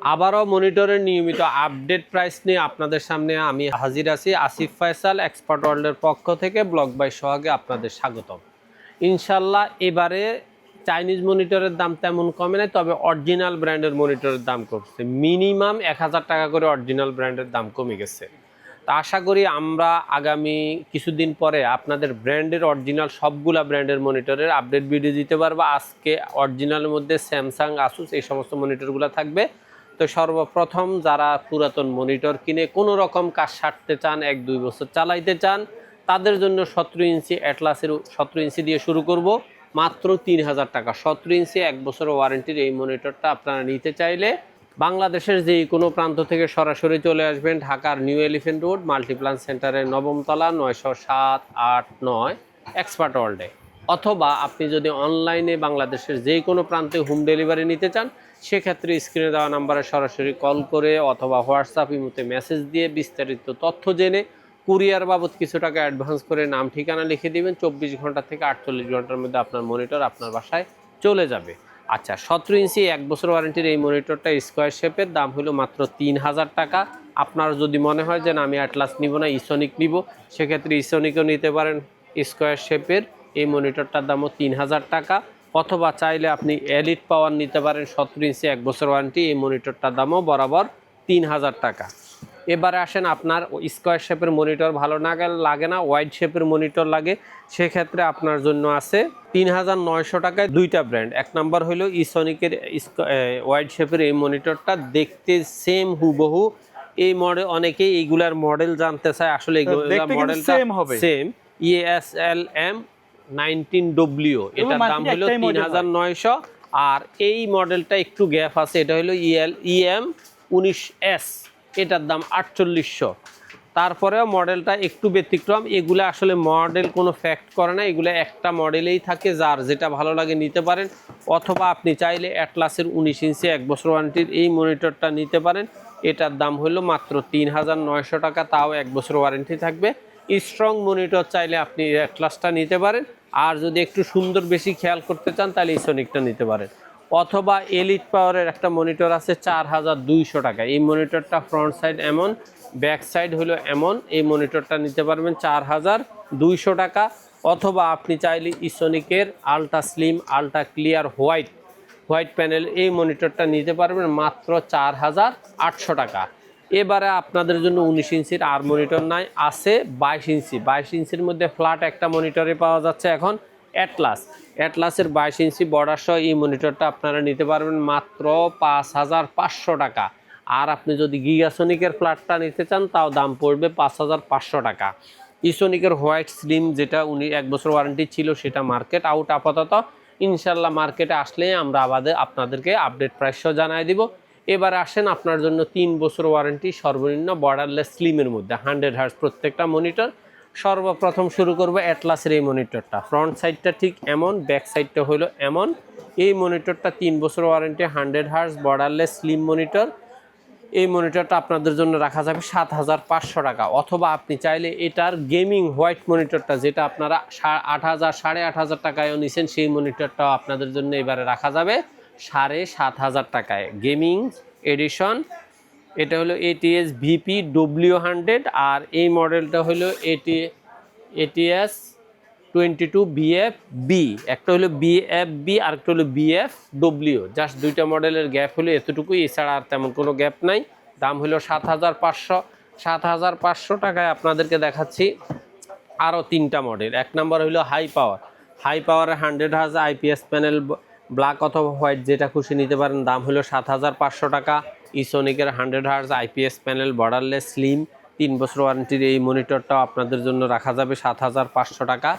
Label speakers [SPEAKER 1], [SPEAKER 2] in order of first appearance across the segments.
[SPEAKER 1] আবারও মনিটরের নিয়মিত update price নিয়ে আপনাদের সামনে আমি হাজির আছি। আসিফ ফয়সাল এক্সপার্ট ওয়ার্ল্ডের পক্ষ থেকে ব্লগ বাই সোহাগে আপনাদের স্বাগতম। ইনশাল্লাহ এবারে চাইনিজ মনিটরের দাম তেমন কমে নাই, তবে অরিজিনাল ব্র্যান্ডের মনিটরের দাম কমছে। মিনিমাম 1000 টাকা করে অরিজিনাল ব্র্যান্ডের দাম কমে গেছে। তা আশা করি আমরা আগামী কিছুদিন পরে আপনাদের ব্র্যান্ডের অরিজিনাল সবগুলা ব্র্যান্ডের মনিটরের আপডেট ভিডিও দিতে পারবো। আজকে অরিজিনালের মধ্যে স্যামসাং, আসুস এই সমস্ত মনিটরগুলো থাকবে। তো সর্বপ্রথম যারা পুরাতন মনিটর কিনে কোনো রকম কাজ সারতে চান, 1-2 বছর চালাইতে চান, তাদের জন্য 17 ইঞ্চি অ্যাটলাসের 17 ইঞ্চি দিয়ে শুরু করব মাত্র 3000 টাকা। 17 ইঞ্চি 1 বছরের ওয়ারেন্টির এই মনিটরটা আপনারা নিতে চাইলে বাংলাদেশের যে কোনো প্রান্ত থেকে সরাসরি চলে আসবেন ঢাকার নিউ এলিফ্যান্ট রোড মাল্টিপ্লান সেন্টারের 9ম তলা 907-8-9 এক্সপার্ট ওয়ার্ল্ডে, অথবা আপনি যদি অনলাইনে বাংলাদেশের যে কোনো প্রান্তে হোম ডেলিভারি নিতে চান সেক্ষেত্রে স্ক্রিনে দেওয়া নাম্বারে সরাসরি কল করে অথবা হোয়াটসঅ্যাপ ইমোতে মেসেজ দিয়ে বিস্তারিত তথ্য জেনে কুরিয়ার বাবদ কিছু টাকা অ্যাডভান্স করে নাম ঠিকানা লিখে দিবেন। 24 ঘন্টা থেকে 48 ঘন্টার মধ্যে আপনার মনিটর আপনার বাসায় চলে যাবে। আচ্ছা, 17 ইঞ্চি 1 বছর ওয়ারেন্টির এই মনিটরটা স্কোয়ার শেপের দাম হলো মাত্র 3000 টাকা। আপনার যদি মনে হয় যে না আমি অ্যাটলাস নিব না, ইসোনিক নিব, সেক্ষেত্রে ইসোনিকও নিতে পারেন। স্কোয়ার শেপের এই মনিটরটার দামও 3000 টাকা, অথবা চাইলে আপনি এলিট পাওয়ার নিতে পারেন 17 ইঞ্চি 1 বছর ওয়ারেন্টি, এই মনিটরটার দামও বরাবর 3000 টাকা। এবারে আসেন, আপনার স্কোয়ার শেপের মনিটর ভালো লাগে না, ওয়াইড শেপের মনিটর লাগে, সেক্ষেত্রে আপনার জন্য আছে 3900 টাকায় দুইটা ব্র্যান্ড। এক নাম্বার হলো ইসোনিকের ওয়াইড শেপের এই মনিটরটা, দেখতে সেম হুবহু। এই মডেল অনেকেই এইগুলার মডেল জানতে চায়, আসলে এইগুলা মডেলটা সেম ESLM 19W, এটার দাম হলো 3900। আর এই মডেলটা একটু গ্যাপ আছে, এটা হলো EM19S, এটার দাম 4800। তারপরেও মডেলটা একটু ব্যতিক্রম। এগুলো আসলে মডেল কোনো ফ্যাক্ট করে না, এগুলো একটা মডেলেই থাকে, যার যেটা ভালো লাগে নিতে পারেন। অথবা আপনি চাইলে অ্যাটলাসের 19 ইঞ্চি 1 বছর ওয়ারেন্টির এই মনিটরটা নিতে পারেন, এটার দাম হলো মাত্র 3900 টাকা, তাও 1 বছর ওয়ারেন্টি থাকবে। স্ট্রং মনিটর চাইলে আপনি অ্যাটলাসটা নিতে পারেন, আর যদি একটু সুন্দর বেশি খেয়াল করতে চান তাহলে ইসোনিকটা নিতে পারেন। অথবা এলিট পাওয়ারের একটা মনিটর আছে 4200 টাকা, এই মনিটরটা ফ্রন্ট সাইড এমন, ব্যাক সাইড হলো এমন, এই মনিটরটা নিতে পারবেন 4200 টাকা। অথবা আপনি চাইলে ইসোনিকের ultra slim ultra clear white panel এই মনিটরটা নিতে পারবেন মাত্র 4800 টাকা। এবারে আপনাদের জন্য 19 ইঞ্চির আর মনিটর নাই, আছে 22 ইঞ্চি। 22 ইঞ্চির মধ্যে ফ্ল্যাট একটা মনিটরে পাওয়া যাচ্ছে এখন অ্যাটলাসের 22 ইঞ্চি বর্ডার সহ এই মনিটরটা আপনারা নিতে পারবেন মাত্র 5500 টাকা। আর আপনি যদি গিগাসোনিকের ফ্ল্যাটটা নিতে চান তাও দাম পড়বে 5500 টাকা। ইসোনিকের হোয়াইট স্লিম যেটা 1 বছর ওয়ারেন্টি ছিল সেটা মার্কেট আউট আপাতত, ইনশাল্লাহ মার্কেটে আসলে আমরা আপনাদেরকে আপডেট প্রাইসও জানাই দিব। এবার আসেন, আপনার জন্য 3 বছর ওয়ারেন্টি সর্বনিম্ন বর্ডারলেস স্লিমের মধ্যে 100 হার্জ প্রত্যেকটা মনিটর। সর্বপ্রথম শুরু করবো অ্যাটলাসের এই মনিটরটা, ফ্রন্ট সাইডটা ঠিক এমন, ব্যাক সাইডটা হলো এমন। এই মনিটরটা 3 বছর warranty 100 hertz borderless slim monitor. এই মনিটরটা আপনাদের জন্য রাখা যাবে 7500 টাকা। অথবা আপনি চাইলে এটার গেমিং হোয়াইট মনিটরটা, যেটা আপনারা 8000 8500 টাকায়ও নিছেন, সেই মনিটরটাও আপনাদের জন্য এবারে রাখা যাবে 7500 টাকায়, গেমিং এডিশন। এটা হলো ATS VP W100, আর এই মডেলটা হলো ATS 22BF-B। একটা হলো BF-B আর একটা হলো BF-W, জাস্ট দুইটা মডেলের গ্যাপ হলো এতটুকুই, এছাড়া আর তেমন কোনো গ্যাপ নাই। দাম হলো 7500 টাকায়। আপনাদেরকে দেখাচ্ছি আরও 3টা মডেল। এক নম্বর হলো হাই পাওয়ারের 100 হার্জ IPS প্যানেল, ব্ল্যাক অথবা হোয়াইট যেটা খুশি নিতে পারেন, দাম হলো 7500 টাকা। ইসোনিকের 100 hertz IPS panel borderless slim 3 বছর ওয়ারেন্টির এই মনিটরটাও আপনাদের জন্য রাখা যাবে 7500 টাকা।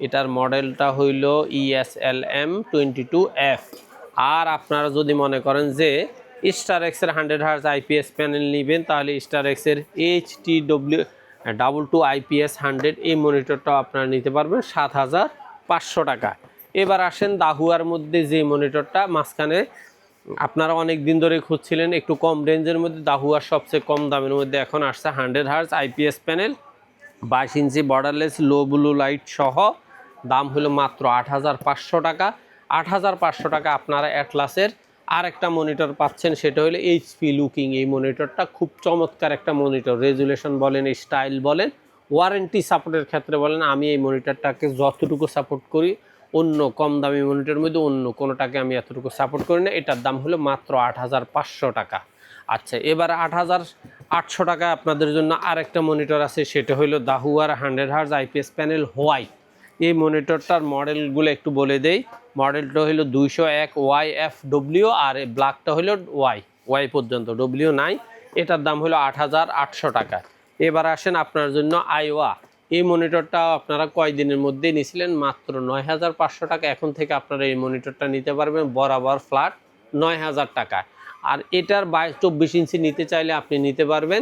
[SPEAKER 1] এটার মডেলটা হইল ESLM 22F। আর আপনারা যদি মনে করেন যে স্টার এক্সের 100 হার্জ IPS প্যানেল নেবেন, তাহলে স্টার এক্সের HTW22 IPS 100 এই মনিটরটাও আপনারা নিতে পারবেন 7500 টাকা। এবার আসেন দাহুয়ার মধ্যে যে মনিটরটা মাঝখানে আপনারা অনেক দিন ধরে খুঁজছিলেন, একটু কম রেঞ্জের মধ্যে দাহুয়ার সবচেয়ে কম দামের মধ্যে এখন আসছে 100 হার্জ IPS প্যানেল 22 ইঞ্চি বর্ডারলেস লো ব্লু লাইট সহ, দাম হলো মাত্র 8500 টাকা। 8500 টাকা আপনারা অ্যাটলাসের আরেকটা মনিটর পাচ্ছেন, সেটা হলো এইচপি লুকিং। এই মনিটরটা খুব চমৎকার একটা মনিটর, রেজুলেশন বলেন, স্টাইল বলেন, ওয়ারেন্টি সাপোর্টের ক্ষেত্রে বলেন, আমি এই মনিটরটাকে যতটুকু সাপোর্ট করি অন্য কম দামি মনিটরের মধ্যে অন্য কোনোটাকে আমি এতটুকু সাপোর্ট করি না। এটার দাম হলো মাত্র ৮৫০০ টাকা। আচ্ছা, এবার ৮৮০০ টাকায় আপনাদের জন্য আরেকটা মনিটর আছে, সেটা হলো দাহুয়ার 100 হার্জ আইপিএস প্যানেল হোয়াইট। এই মনিটরটার মডেলগুলো একটু বলে দেই। মডেলটা হলো 201 YFW, আর এই ব্ল্যাকটা হলো ওয়াই পর্যন্ত, ডব্লিউ নাই। এটার দাম হলো ৮৮০০ টাকা। এবার আসেন আপনার জন্য আইওয়া। এই মনিটরটা আপনারা কয়দিনের মধ্যে নিয়েছিলেন, মাত্র ৯৫০০ টাকা। এখন থেকে আপনারা এই মনিটরটা নিতে পারবেন বরাবর ফ্ল্যাট ৯০০০ টাকায়। আর এটার 24 ইঞ্চি নিতে চাইলে আপনি নিতে পারবেন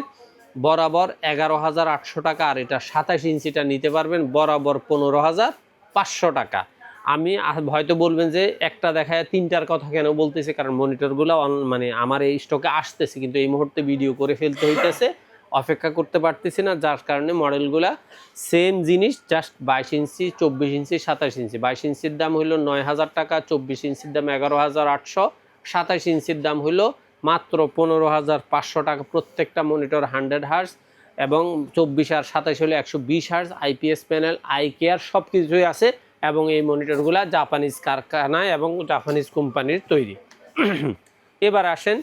[SPEAKER 1] বরাবর ১১,৮০০ টাকা। আর এটা ২৭ ইঞ্চিটা নিতে পারবেন বরাবর ১৫,৫০০ টাকা। আমি হয়তো বলবেন যে একটা দেখায় তিনটার কথা কেন বলতেছে, কারণ মনিটরগুলো মানে আমার এই স্টকে আসতেছে, কিন্তু এই মুহূর্তে ভিডিও করে ফেলতে হইতেছে, অপেক্ষা করতে পারতেছি না, যার কারণে মডেলগুলা সেম জিনিস, জাস্ট ২২ ইঞ্চি, ২৪ ইঞ্চি, ২৭ ইঞ্চি। ২২ ইঞ্চির দাম হলো ৯০০০ টাকা, ২৪ ইঞ্চির দাম ১১,৮০০, ২৭ ইঞ্চির দাম হলো মাত্র ১৫,৫০০ টাকা। প্রত্যেকটা মনিটর 100 হার্জ এবং ২৪ আর ২৭ হলে ১২০ hertz, IPS panel, eye care সব কিছুই আছে। এবং এই মনিটরগুলো জাপানিজ কারখানায় এবং জাপানিজ কোম্পানির তৈরি। এবার আসেন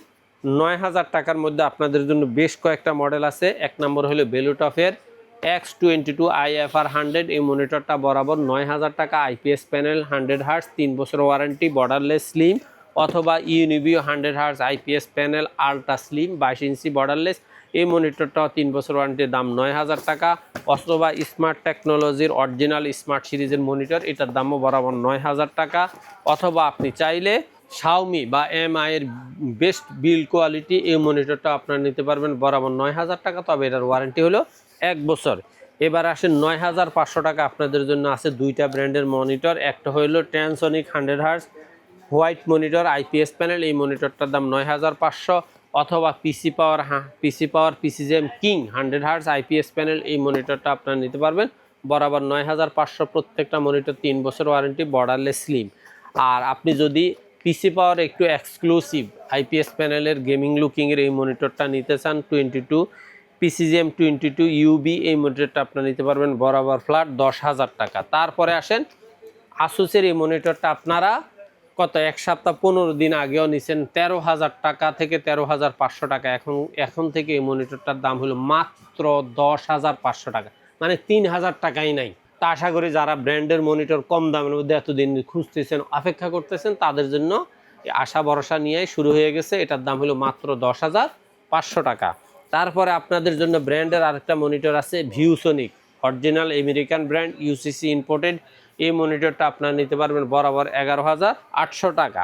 [SPEAKER 1] ৯০০০ টাকার মধ্যে আপনাদের জন্য বেশ কয়েকটা মডেল আছে। এক নম্বর হলো বেলুটফের X22 IFR 100। এই মনিটরটা বরাবর ৯০০০ টাকা, আইপিএস প্যানেল, 100 হার্জ, ৩ বছর ওয়ারেন্টি, বর্ডারলেস স্লিম। অথবা ইউনিবিও 100 hertz IPS panel, ultra slim, ২২ ইঞ্চি, বর্ডারলেস। এই মনিটরটাও ৩ বছর ওয়ারেন্টির দাম ৯০০০ টাকা। অথবা স্মার্ট টেকনোলজির অরিজিনাল স্মার্ট সিরিজের মনিটর, এটার দামও বরাবর ৯০০০ টাকা। অথবা আপনি চাইলে শাওমি বা এমআই এর বেস্ট বিল্ড কোয়ালিটি এই মনিটরটা আপনারা নিতে পারবেন বরাবর ৯০০০ টাকা, তবে এটার ওয়ারেন্টি হলো ১ বছর। এবার আসেন ৯৫০০ টাকা আপনাদের জন্য আছে দুইটা ব্র্যান্ডের মনিটর। একটা হলো Transonic 100 hertz white monitor IPS panel, এই মনিটরটার দাম ৯৫০০। অথবা PC power PCGM king 100 hertz IPS panel, এই মনিটরটা আপনারা নিতে পারবেন বরাবর ৯৫০০। প্রত্যেকটা মনিটর ৩ বছর ওয়ারেন্টি, বর্ডারলেস স্লিম। আর আপনি যদি পিসি পাওয়ার একটু এক্সক্লুসিভ আইপিএস প্যানেলের গেমিং লুকিংয়ের এই মনিটরটা নিতে চান, 22 পিসিজিএম 22 ইউবি, এই মনিটরটা আপনারা নিতে পারবেন বরাবর ফ্ল্যাট ১০,০০০ টাকা। তারপরে আসেন আসুসের এই মনিটরটা আপনারা কত এক সপ্তাহ ১৫ দিন আগেও নিছেন ১৩,০০০ টাকা থেকে ১৩,৫০০ টাকা। এখন থেকে এই মনিটরটার দাম হলো মাত্র ১০,৫০০ টাকা, মানে ৩,০০০ টাকাই নাই। তা আশা করি যারা ব্র্যান্ডের মনিটর কম দামের মধ্যে এতদিন খুঁজতেছেন, অপেক্ষা করতেছেন, তাদের জন্য আশা ভরসা নিয়ে শুরু হয়ে গেছে। এটার দাম হলো মাত্র ১০,৫০০ টাকা। তারপরে আপনাদের জন্য ব্র্যান্ডের আরেকটা মনিটর আছে, ViewSonic, original American brand, UCC imported. এই মনিটরটা আপনারা নিতে পারবেন বরাবর ১১,৮০০ টাকা।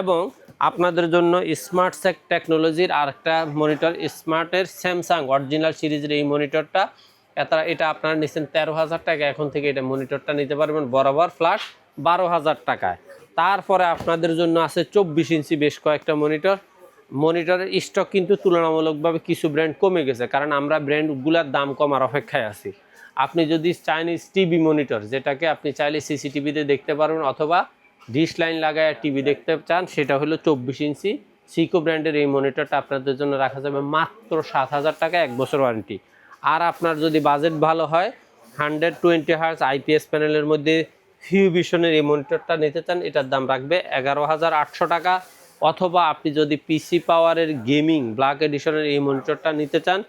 [SPEAKER 1] এবং আপনাদের জন্য স্মার্ট টেকনোলজির আরেকটা মনিটর, স্মার্টের স্যামসাং অরিজিনাল সিরিজের এই মনিটরটা, এটা আপনারা নিচ্ছেন ১৩,০০০ টাকা। এখন থেকে এটা মনিটরটা নিতে পারবেন বরাবর ফ্ল্যাট ১২,০০০ টাকায়। তারপরে আপনাদের জন্য আছে ২৪ ইঞ্চি বেশ কয়েকটা মনিটরের স্টক কিন্তু তুলনামূলকভাবে কিছু ব্র্যান্ড কমে গেছে, কারণ আমরা ব্র্যান্ডগুলোর দাম কমার অপেক্ষায় আছি। আপনি যদি চাইনিজ টিভি মনিটর, যেটাকে আপনি চাইলে সিসিটিভিতে দেখতে পারবেন অথবা ডিশ লাইন লাগায় টিভি দেখতে চান, সেটা হলো ২৪ ইঞ্চি সিকো ব্র্যান্ডের এই মনিটরটা আপনাদের জন্য রাখা যাবে মাত্র ৭,০০০ টাকা, ১ বছর ওয়ারেন্টি। আর আপনার যদি বাজেট ভালো হয়, 120 হার্জ আইপিএস প্যানেলের মধ্যে ফিউভিশনের এই মনিটরটা নিতে চান, এটার দাম রাখবে ১১,৮০০ টাকা। অথবা আপনি যদি পিসি পাওয়ারের গেমিং ব্ল্যাক এডিশনের এই মনিটরটা নিতে চান,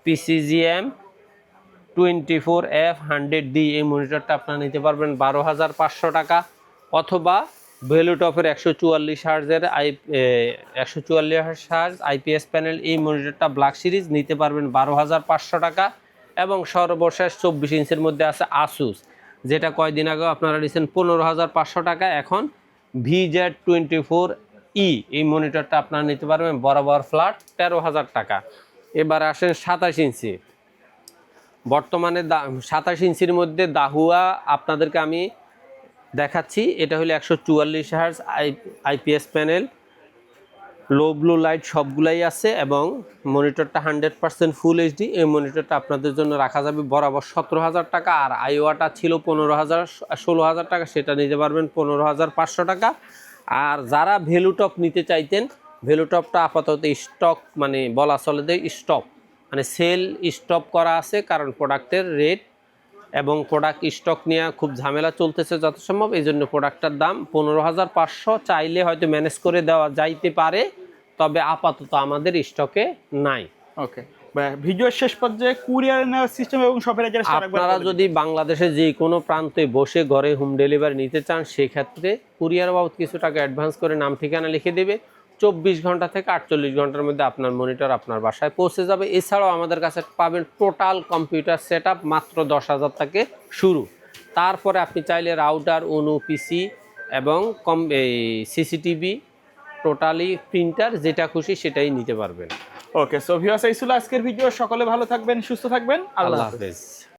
[SPEAKER 1] পিসিজিএম 24F100D, এই মনিটরটা আপনারা নিতে পারবেন ১২,৫০০ টাকা। অথবা ভেলুটপের ১৪৪ হার্জের 144 হার্জ আইপিএস প্যানেল, এই মনিটরটা ব্ল্যাক সিরিজ নিতে পারবেন 12,৫০০ টাকা। এবং সর্বশেষ ২৪ ইঞ্চের মধ্যে আছে আসুস, যেটা কয়দিন আগেও আপনারা নিয়েছেন ১৫,৫০০ টাকা। এখন VZ24E, এই মনিটরটা আপনারা নিতে পারবেন বরাবর ফ্ল্যাট ১৩,০০০ টাকা। এবার আসেন ২৭ ইঞ্চি। বর্তমানে ২৭ ইঞ্চির মধ্যে দাহুয়া আপনাদেরকে আমি দেখাচ্ছি। এটা হলো ১৪৪ hertz IPS panel, low blue light সবগুলাই আছে এবং মনিটরটা ১০০% ফুল এইচডি। এই মনিটরটা আপনাদের জন্য রাখা যাবে বরাবর ১৭,০০০ টাকা। আর আইওয়াটা ছিল ১৫,০০০ ১৬,০০০ টাকা, সেটা নিতে পারবেন ১৫,৫০০ টাকা। আর যারা ভ্যালুটপ নিতে চাইতেন, ভ্যালুটপটা আপাতত স্টক মানে বলা চলে যে স্টপ মানে সেল স্টপ করা আছে, কারণ প্রোডাক্টের রেট এবং প্রোডাক্ট স্টক নিয়ে খুব ঝামেলা চলতেছে যত সম্ভব। এই জন্য প্রোডাক্টটার দাম 15,500, চাইলে হয়তো ম্যানেজ করে দেওয়া যাইতে পারে, তবে আপাতত আমাদের স্টকে নাই।
[SPEAKER 2] ওকে, ভিডিওর শেষ পর্যায়ে কুরিয়ার নেওয়ার সিস্টেম এবং শপের অ্যাড্রেস
[SPEAKER 1] আপনারা যদি বাংলাদেশে যে কোনো প্রান্তে বসে ঘরে হোম ডেলিভারি নিতে চান, সেক্ষেত্রে কুরিয়ার বাবদ কিছু টাকা অ্যাডভান্স করে নাম ঠিকানা লিখে দেবে, 24 ঘন্টা থেকে 48 ঘন্টার মধ্যে আপনার মনিটর আপনার বাসায় পৌঁছে যাবে। এছাড়াও আমাদের কাছে পাবেন টোটাল কম্পিউটার সেট আপ মাত্র 10,000 থেকে শুরু। তারপরে আপনি চাইলে রাউটার, অনু, পিসি এবং এই সিসিটিভি, টোটালি প্রিন্টার, যেটা খুশি সেটাই নিতে পারবেন।
[SPEAKER 2] ওকে, সো ভিউয়ার্স, এই ছিল আজকের ভিডিও। সকলে ভালো থাকবেন, সুস্থ থাকবেন, আল্লাহ হাফেজ।